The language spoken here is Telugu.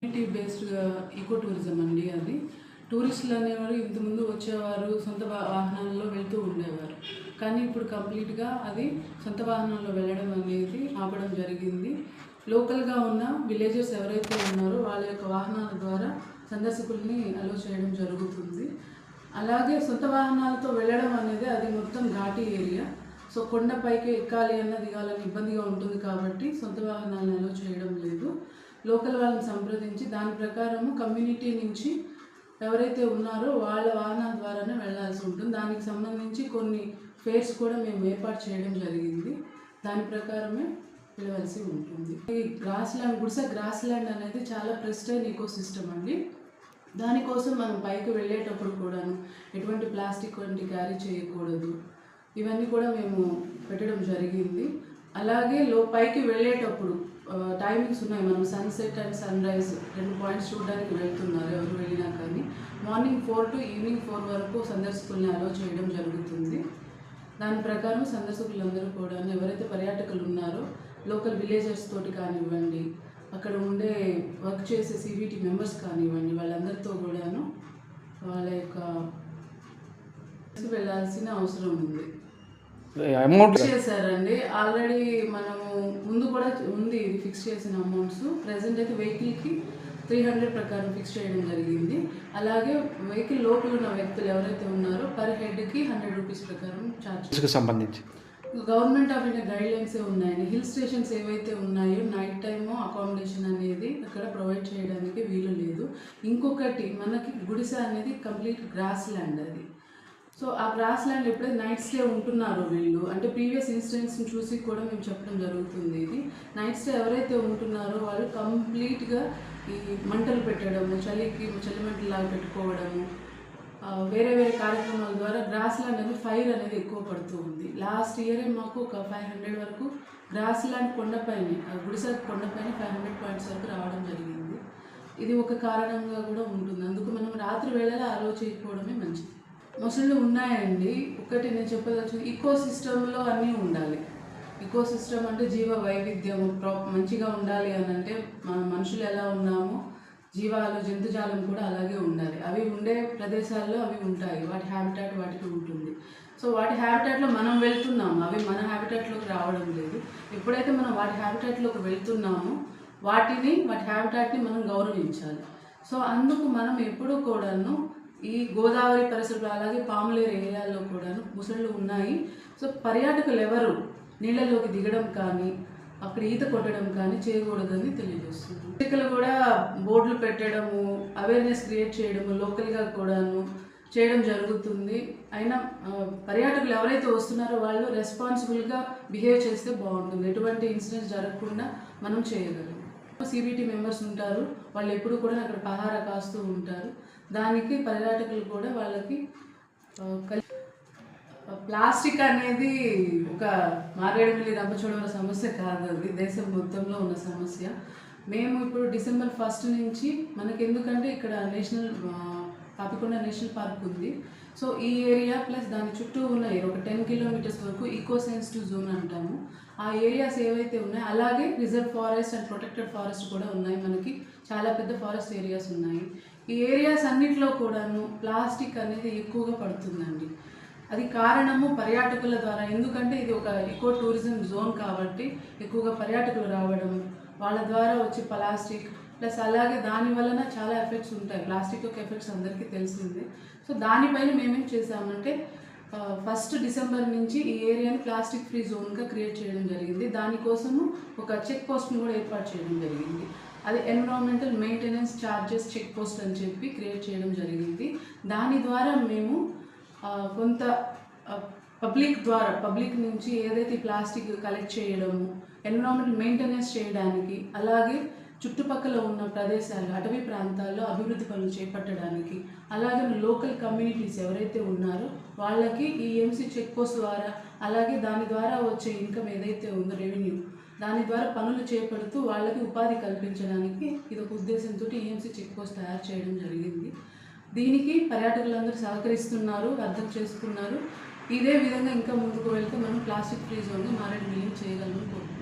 కమ్యూనిటీ బేస్డ్గా ఈకో టూరిజం అండి. అది టూరిస్టులు అనేవారు ఇంతకుముందు వచ్చేవారు, సొంత వాహనాల్లో వెళ్తూ ఉండేవారు. కానీ ఇప్పుడు కంప్లీట్గా అది సొంత వాహనాల్లో వెళ్ళడం అనేది ఆపడం జరిగింది. లోకల్గా ఉన్న విలేజెస్ ఎవరైతే ఉన్నారో వాళ్ళ యొక్క వాహనాల ద్వారా సందర్శకుల్ని అలో చేయడం జరుగుతుంది. అలాగే సొంత వాహనాలతో వెళ్ళడం అనేది అది మొత్తం ఘాటీ ఏరియా. సో కొండపైకి ఎక్కాలి అన్న దిగాలని ఇబ్బందిగా ఉంటుంది కాబట్టి సొంత వాహనాలను అలో చేయడం లేదు. లోకల్ వాళ్ళని సంప్రదించి దాని ప్రకారము కమ్యూనిటీ నుంచి ఎవరైతే ఉన్నారో వాళ్ళ వాహనాల ద్వారానే వెళ్ళాల్సి ఉంటుంది. దానికి సంబంధించి కొన్ని ఫేర్స్ కూడా మేము ఏర్పాటు చేయడం జరిగింది. దాని ప్రకారమే వెళ్ళవలసి ఉంటుంది. ఈ గుడిసె గ్రాస్ ల్యాండ్ అనేది చాలా ప్రెస్టైన్ ఈకో సిస్టమ్ అండి. దానికోసం మనం పైకి వెళ్ళేటప్పుడు కూడాను ఎటువంటి ప్లాస్టిక్ వంటి క్యారీ చేయకూడదు. ఇవన్నీ కూడా మేము పెట్టడం జరిగింది. అలాగే పైకి వెళ్ళేటప్పుడు టైమింగ్స్ ఉన్నాయి. మనం sunset and sunrise 2 points చూడడానికి వెళ్తున్నారు ఎవరు వెళ్ళినా కానీ. మార్నింగ్ 4 to ఈవినింగ్ 4 వరకు సందర్శకుల్ని అలో చేయడం జరుగుతుంది. దాని ప్రకారం సందర్శకులందరూ కూడా ఎవరైతే పర్యాటకులు ఉన్నారో లోకల్ విలేజర్స్ తోటి కానివ్వండి, అక్కడ ఉండే వర్క్ చేసే సిబిటి మెంబర్స్ కానివ్వండి, వాళ్ళందరితో కూడాను వాళ్ళ యొక్క వెళ్ళాల్సిన అవసరం ఉంది. అమౌంట్ చేశారండి ఆల్రెడీ. మనము ముందు కూడా ఉంది ఇది ఫిక్స్ చేసిన అమౌంట్స్. ప్రెసెంట్ అయితే వెహికల్కి 300 ప్రకారం ఫిక్స్ చేయడం జరిగింది. అలాగే వెహికల్ లోపల ఉన్న వ్యక్తులు ఎవరైతే ఉన్నారో పర్ హెడ్కి 100 రూపీస్ ప్రకారం ఛార్జ్ సంబంధించి government of India guide lines ఉన్నాయండి. హిల్ స్టేషన్స్ ఏవైతే ఉన్నాయో నైట్ టైము అకామిడేషన్ అనేది అక్కడ ప్రొవైడ్ చేయడానికి వీలు లేదు. ఇంకొకటి మనకి గుడిసె అనేది కంప్లీట్ గ్రాస్ ల్యాండ్ అది. సో ఆ గ్రాస్ ల్యాండ్ ఎప్పుడైతే నైట్ స్టే ఉంటున్నారో వీళ్ళు, అంటే ప్రీవియస్ ఇన్సిడెంట్స్ని చూసి కూడా మేము చెప్పడం జరుగుతుంది. ఇది నైట్ స్టే ఎవరైతే ఉంటున్నారో వాళ్ళు కంప్లీట్గా ఈ మంటలు పెట్టడము, చలిమంటలాగా పెట్టుకోవడము, వేరే వేరే కార్యక్రమాల ద్వారా గ్రాస్ ల్యాండ్ అనేది ఫైర్ అనేది ఎక్కువ పడుతూ ఉంది. లాస్ట్ ఇయరే మాకు ఒక 500 వరకు గ్రాస్ ల్యాండ్ కొండపైన, గుడిసె కొండపైన 500 పాయింట్స్ వరకు రావడం జరిగింది. ఇది ఒక కారణంగా కూడా ఉంటుంది. అందుకు మనం రాత్రి వేళలా అలో చేయకపోవడమే మంచిది. మొసళ్ళు ఉన్నాయండి. ఒకటి నేను చెప్పదలుచుకుంది, ఈకో సిస్టంలో అన్నీ ఉండాలి. ఈకో సిస్టమ్ అంటే జీవ వైవిధ్యం మంచిగా ఉండాలి అని అంటే మనుషులు ఎలా ఉన్నామో జీవాలు జంతుజాలం కూడా అలాగే ఉండాలి. అవి ఉండే ప్రదేశాల్లో అవి ఉంటాయి, వాటి హ్యాబిటాట్ వాటికి ఉంటుంది. సో వాటి హ్యాబిటాట్లో మనం వెళ్తున్నాము, అవి మన హ్యాబిటాట్లోకి రావడం లేదు. ఎప్పుడైతే మనం వాటి హ్యాబిటాట్లోకి వెళ్తున్నామో వాటి హ్యాబిటాట్ని మనం గౌరవించాలి. సో అందుకు మనం ఎప్పుడూ కూడాను ఈ గోదావరి పరిసరాలు అలాగే పాములేరు ఏరియాల్లో కూడాను ముసళ్ళు ఉన్నాయి. సో పర్యాటకులు ఎవరు నీళ్ళలోకి దిగడం కానీ అక్కడ ఈత కొట్టడం కానీ చేయకూడదని తెలియజేస్తుంది. పత్రికలు కూడా బోర్డులు పెట్టడము, అవేర్నెస్ క్రియేట్ చేయడము లోకల్గా కూడాను చేయడం జరుగుతుంది. అయినా పర్యాటకులు ఎవరైతే వస్తున్నారో వాళ్ళు రెస్పాన్సిబుల్గా బిహేవ్ చేస్తే బాగుంటుంది. ఎటువంటి ఇన్సిడెంట్స్ జరగకుండా మనం చేయగలం. సిబిటి మెంబర్స్ ఉంటారు, వాళ్ళు ఎప్పుడు కూడా అక్కడ పహారా కాస్తూ ఉంటారు. దానికి పర్యాటకులు కూడా వాళ్ళకి ప్లాస్టిక్ అనేది ఒక మారేడుమిల్లి రంపచోడవరం సమస్య కాదు, అది దేశం మొత్తంలో ఉన్న సమస్య. మేము ఇప్పుడు December 1 నుంచి మనకి ఎందుకంటే ఇక్కడ పాపికొండ నేషనల్ పార్క్ ఉంది. సో ఈ ఏరియా ప్లస్ దాని చుట్టూ ఉన్న ఒక 10 కిలోమీటర్స్ వరకు ఈకో సెన్సిటివ్ జోన్ అంటాము. ఆ ఏరియాస్ ఏవైతే ఉన్నాయో అలాగే reserve forest and protected forest కూడా ఉన్నాయి. మనకి చాలా పెద్ద ఫారెస్ట్ ఏరియాస్ ఉన్నాయి. ఈ ఏరియాస్ అన్నింటిలో కూడాను ప్లాస్టిక్ అనేది ఎక్కువగా పడుతుందండి. అది కారణము పర్యాటకుల ద్వారా. ఎందుకంటే ఇది ఒక ఈకో టూరిజం జోన్ కాబట్టి ఎక్కువగా పర్యాటకులు రావడం, వాళ్ళ ద్వారా వచ్చే ప్లాస్టిక్ ప్లస్ అలాగే దాని వలన చాలా ఎఫెక్ట్స్ ఉంటాయి. ప్లాస్టిక్ యొక్క ఎఫెక్ట్స్ అందరికీ తెలిసిందే. సో దానిపైన మేమేం చేసామంటే 1 December నుంచి ఈ ఏరియాని ప్లాస్టిక్ ఫ్రీ జోన్గా క్రియేట్ చేయడం జరిగింది. దానికోసము ఒక చెక్ పోస్ట్ని కూడా ఏర్పాటు చేయడం జరిగింది. అది environmental maintenance charges check post అని చెప్పి క్రియేట్ చేయడం జరిగింది. దాని ద్వారా మేము కొంత పబ్లిక్ నుంచి ఏదైతే ప్లాస్టిక్ కలెక్ట్ చేయడము, ఎన్విరాన్మెంటల్ మెయింటెనెన్స్ చేయడానికి, అలాగే చుట్టుపక్కల ఉన్న ప్రదేశాలు అటవీ ప్రాంతాల్లో అభివృద్ధి పనులు చేపట్టడానికి, అలాగే లోకల్ కమ్యూనిటీస్ ఎవరైతే ఉన్నారో వాళ్ళకి ఈ EMC చెక్ పోస్ట్ ద్వారా, అలాగే దాని ద్వారా వచ్చే ఇన్కమ్ ఏదైతే ఉందో రెవెన్యూ, దాని ద్వారా పనులు చేపడుతూ వాళ్ళకి ఉపాధి కల్పించడానికి ఇది ఒక ఉద్దేశంతో EMC చెక్ పోస్ట్ తయారు చేయడం జరిగింది. దీనికి పర్యాటకులందరూ సహకరిస్తున్నారు, అర్థం చేసుకున్నారు. ఇదే విధంగా ఇంకా ముందుకు వెళ్తే మనం ప్లాస్టిక్ ఫ్రీ జోన్గా మారేడుమిల్లి చేయగలమని కోరుకుంటున్నాం.